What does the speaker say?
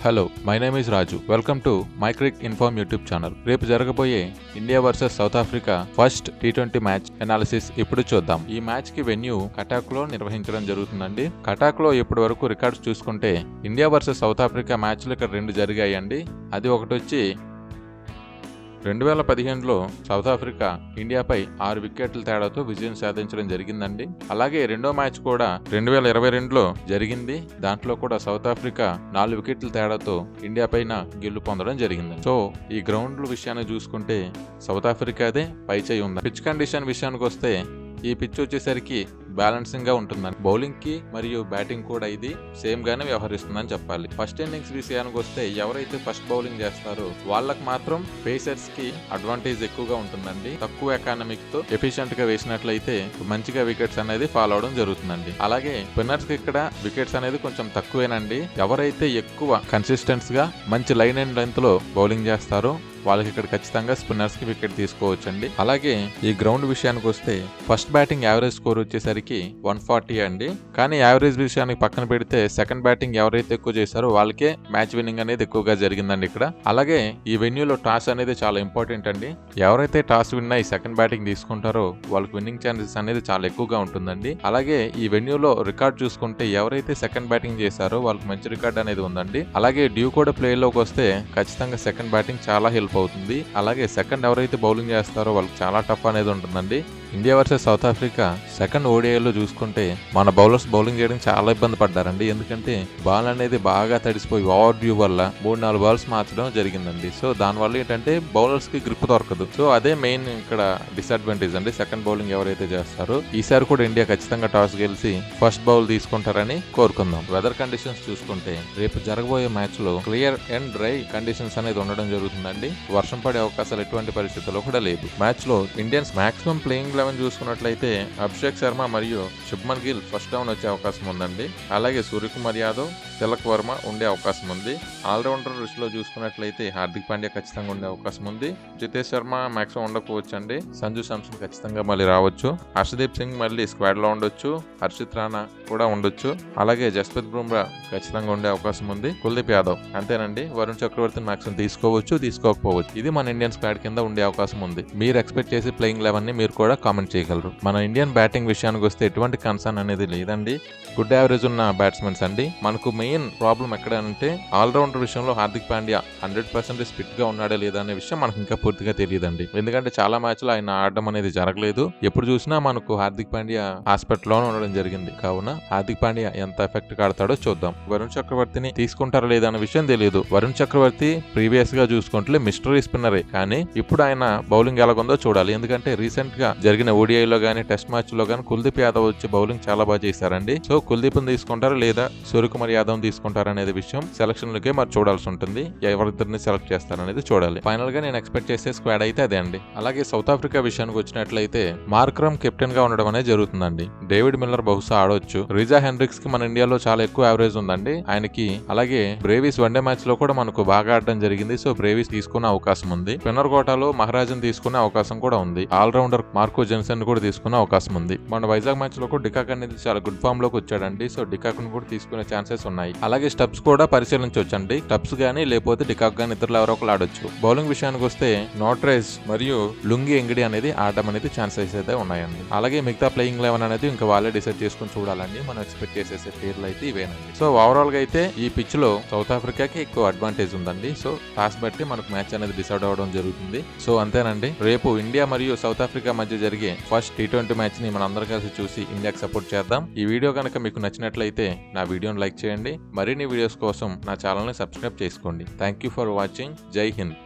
Hello, my name is Raju. Welcome to my Crick inform YouTube channel. రేపు జరగబోయే India versus South Africa first T20 match analysis ఇప్పుడు చూద్దాం. ఈ match కి venue కటాక్ లో నిర్వహించడం జరుగుతుందండి. కటాక్ లో ఇప్పటి వరకు రికార్డ్స్ చూసుకుంటే ఇండియా వర్సెస్ సౌత్ ఆఫ్రికా మ్యాచ్లు ఇక్కడ 2 జరిగాయండి. అది ఒకటి వచ్చి 2015లో సౌత్ ఆఫ్రికా ఇండియాపై 6 వికెట్ల తేడాతో విజయం సాధించడం జరిగిందండి. అలాగే రెండో మ్యాచ్ కూడా 2022లో జరిగింది. దాంట్లో కూడా సౌత్ ఆఫ్రికా 4 వికెట్ల తేడాతో ఇండియా పైన గెలుపు పొందడం జరిగింది. సో ఈ గ్రౌండ్ల విషయాన్ని చూసుకుంటే సౌత్ ఆఫ్రికాదే పైచేయి ఉంది. పిచ్ కండిషన్ విషయానికి వస్తే ఈ పిచ్ వచ్చేసరికి బ్యాలెన్సింగ్ గా ఉంటుందని, బౌలింగ్ కి మరియు బ్యాటింగ్ కూడా ఇది సేమ్ గానే వ్యవహరిస్తుందని చెప్పాలి. ఫస్ట్ ఇన్నింగ్స్ విషయానికి వస్తే ఎవరైతే ఫస్ట్ బౌలింగ్ చేస్తారో వాళ్ళకి మాత్రం పేసర్స్ కి అడ్వాంటేజ్ ఎక్కువగా ఉంటుందండి. తక్కువ ఎకానమిక్ తో ఎఫిషియెంట్ గా వేసినట్లయితే మంచిగా వికెట్స్ అనేది ఫాలో అవడం జరుగుతుందండి. అలాగే స్పిన్నర్స్ కి ఇక్కడ వికెట్స్ అనేది కొంచెం తక్కువేనండి. ఎవరైతే ఎక్కువ కన్సిస్టెన్స్ గా మంచి లైన్ అండ్ లెంత్ లో బౌలింగ్ చేస్తారో వాళ్ళకి ఇక్కడ ఖచ్చితంగా స్పిన్నర్స్ కి వికెట్ తీసుకోవచ్చండి. అలాగే ఈ గ్రౌండ్ విషయానికి వస్తే ఫస్ట్ బ్యాటింగ్ యావరేజ్ స్కోర్ వచ్చేసరికి 140 అండి. కానీ యావరేజ్ విషయానికి పక్కన పెడితే సెకండ్ బ్యాటింగ్ ఎవరైతే ఎక్కువ చేశారో వాళ్ళకే మ్యాచ్ విన్నింగ్ అనేది ఎక్కువగా జరిగిందండి ఇక్కడ. అలాగే ఈ వెన్యూలో టాస్ అనేది చాలా ఇంపార్టెంట్ అండి. ఎవరైతే టాస్ విన్ అయ్యి సెకండ్ బ్యాటింగ్ తీసుకుంటారో వాళ్ళకి విన్నింగ్ ఛాన్సెస్ అనేది చాలా ఎక్కువగా ఉంటుందండి. అలాగే ఈ వెన్యూలో రికార్డ్ చూసుకుంటే ఎవరైతే సెకండ్ బ్యాటింగ్ చేశారో వాళ్ళకి మంచి రికార్డ్ అనేది ఉందండి. అలాగే డ్యూ కూడా ప్లే లోకి వస్తే ఖచ్చితంగా సెకండ్ బ్యాటింగ్ చాలా హెల్ప్ అవుతుంది. అలాగే సెకండ్ ఎవరైతే బౌలింగ్ చేస్తారో వాళ్ళకి చాలా టఫ్ అనేది ఉంటుందండి. India versus South Africa second ఓడిఐలో చూసుకుంటే మన బౌలర్స్ బౌలింగ్ చేయడానికి చాలా ఇబ్బంది పడ్డారండి. ఎందుకంటే బాల్ అనేది బాగా తడిసిపోయి ఓవర్ డ్యూ వల్ల 3-4 బాల్స్ మార్చడం జరిగిందండి. సో దానివల్ల ఏంటంటే బౌలర్స్ కి గ్రిప్ దొరకదు. సో అదే మెయిన్ ఇక్కడ డిసడ్వాంటేజ్ అండి. సెకండ్ బౌలింగ్ ఎవరైతే చేస్తారో ఈసారి కూడా ఇండియా ఖచ్చితంగా టాస్ గెలిచి ఫస్ట్ బౌల్ తీసుకుంటారని కోరుకుందాం. వెదర్ కండిషన్స్ చూసుకుంటే రేపు జరగబోయే మ్యాచ్ లో క్లియర్ అండ్ డ్రై కండిషన్స్ అనేది ఉండడం జరుగుతుందండి. వర్షం పడే అవకాశాలు ఎటువంటి పరిస్థితుల్లో కూడా లేదు. మ్యాచ్ లో ఇండియన్స్ మాక్సిమం ప్లేయింగ్ 11 చూసుకున్నట్లయితే అభిషేక్ శర్మ మరియు శుభ్మన్ గిల్ ఫస్ట్ డౌన్ వచ్చే అవకాశం ఉందండి. అలాగే సూర్యకుమార్ యాదవ్, తిలక్ వర్మ ఉండే అవకాశం ఉంది. ఆల్రౌండర్ రుచిలో చూసుకున్నట్లయితే హార్దిక్ పాండ్యా ఖచ్చితంగా ఉండే అవకాశం ఉంది. జితేష్ శర్మ మాక్సిమం ఉండకపోవచ్చు అండి. సంజు శాంసన్ ఖచ్చితంగా మళ్ళీ రావచ్చు. హర్షదీప్ సింగ్ మళ్ళీ స్క్వాడ్ లో ఉండొచ్చు. హర్షిత్ రాణా కూడా ఉండొచ్చు. అలాగే జస్ప్రీత్ బుమ్రా ఖచ్చితంగా ఉండే అవకాశం ఉంది. కుల్దీప్ యాదవ్ అంతేనండి. వరుణ్ చక్రవర్తిని మాక్సిమం తీసుకోవచ్చు, తీసుకోకపోవచ్చు. ఇది మన ఇండియన్ స్క్వాడ్ కింద ఉండే అవకాశం ఉంది. మీరు ఎక్స్పెక్ట్ చేసి ప్లేయింగ్ 11 ని మీరు కూడా కామెంట్ చేయగలరు. మన ఇండియన్ బ్యాటింగ్ విషయానికి వస్తే ఎటువంటి కన్సర్న్ అనేది లేదండి. గుడ్ యావరేజ్ ఉన్న బ్యాట్స్మెన్స్ అండి. మనకు మెయిన్ ప్రాబ్లం ఎక్కడ అంటే ఆల్రౌండర్ విషయంలో హార్దిక్ పాండ్యా 100% ఫిట్ గా ఉన్నాడా లేదా అనే విషయం మనకు ఇంకా పూర్తిగా తెలియదండి. ఎందుకంటే చాలా మ్యాచ్లు ఆయన ఆడడం అనేది జరగలేదు. ఎప్పుడు చూసినా మనకు హార్దిక్ పాండ్యా హాస్పిటల్లోనే ఉండడం జరిగింది. కావున హార్దిక్ పాండ్యా ఎంత ఎఫెక్ట్ ఆడతాడో చూద్దాం. వరుణ్ చక్రవర్తిని తీసుకుంటారా లేదా అనే విషయం తెలియదు. వరుణ్ చక్రవర్తి ప్రీవియస్ గా చూసుకుంటే మిస్టరీ స్పిన్నరే. కానీ ఇప్పుడు ఆయన బౌలింగ్ ఎలాగుందో చూడాలి. ఎందుకంటే రీసెంట్ గా జరిగిన ఓడిఐలో గానీ టెస్ట్ మ్యాచ్ లో గానీ కుల్దీప్ యాదవ్ వచ్చి బౌలింగ్ చాలా బాగా చేశారండి. సో కుల్దీప్ తీసుకుంటారా లేదా సూర్యకుమార్ యాదవ్ తీసుకుంటారా అనేది విషయం సెలక్షన్ లకే మరి చూడాల్సి ఉంటుంది. ఎవరిద్దరిని సెలెక్ట్ చేస్తారనేది చూడాలి. ఫైనల్ గా నేను ఎక్స్పెక్ట్ చేసే స్క్వాడ్ అయితే అదే అండి. అలాగే సౌత్ ఆఫ్రికా విషయానికి వచ్చినట్లయితే మార్క్రమ్ కెప్టెన్ గా ఉండడం అనేది జరుగుతుందండి. డేవిడ్ మిల్లర్ బహుశా ఆడొచ్చు. రిజా హెండ్రిక్స్ కి మన ఇండియాలో చాలా ఎక్కువ యావరేజ్ ఉందండి ఆయనకి. అలాగే బ్రేవిస్ వన్డే మ్యాచ్ లో కూడా మనకు బాగా ఆడడం జరిగింది. సో బ్రేవిస్ తీసుకునే అవకాశం ఉంది. స్పిన్నర్ కోటాలో మహారాజన్ తీసుకునే అవకాశం కూడా ఉంది. ఆల్రౌండర్ మార్కో జెన్సన్ కూడా తీసుకునే అవకాశం ఉంది. మన వైజాగ్ మ్యాచ్ లో కూడా డికాక్ అనేది చాలా గుడ్ ఫామ్ లోకి వచ్చాడండి. సో డికాక్ ను కూడా తీసుకునే ఛాన్సెస్ ఉన్నాయి. అలాగే స్టబ్స్ కూడా పరిశీలించవచ్చండి. స్టబ్స్ గానీ లేకపోతే డికాక్ గానీ ఇద్దరు ఎవరో ఒకరు ఆడొచ్చు. బౌలింగ్ విషయానికి వస్తే నోట్రేజ్ మరియు లుంగి ఎంగిడి అనేది ఆడడం అనేది ఛాన్సెస్ అయితే ఉన్నాయండి. అలాగే మిగతా ప్లేయింగ్ 11 అనేది ఇంకా వాళ్ళే డిసైడ్ చేసుకుని చూడాలండి. మనం ఎక్స్పెక్ట్ చేసే పేర్లు అయితే ఇవేనండి. సో ఓవరాల్ గా అయితే ఈ పిచ్ లో సౌత్ ఆఫ్రికాకి ఎక్కువ అడ్వాంటేజ్ ఉందండి. సో టాస్ బట్టి మనకు మ్యాచ్ అనేది డిసైడ్ అవడం జరుగుతుంది. సో అంతేనండి. రేపు ఇండియా మరియు సౌత్ ఆఫ్రికా మధ్య జరిగే ఫస్ట్ T20 మ్యాచ్ ని మనం అందరం కలిసి చూసి ఇండియాకి సపోర్ట్ చేద్దాం. ఈ వీడియో కనుక మీకు నచ్చినట్లయితే నా వీడియోని లైక్ చేయండి. మరిన్ని వీడియోస్ కోసం నా ఛానల్ ని సబ్స్క్రైబ్ చేసుకోండి. Thank you for watching. జై హింద్.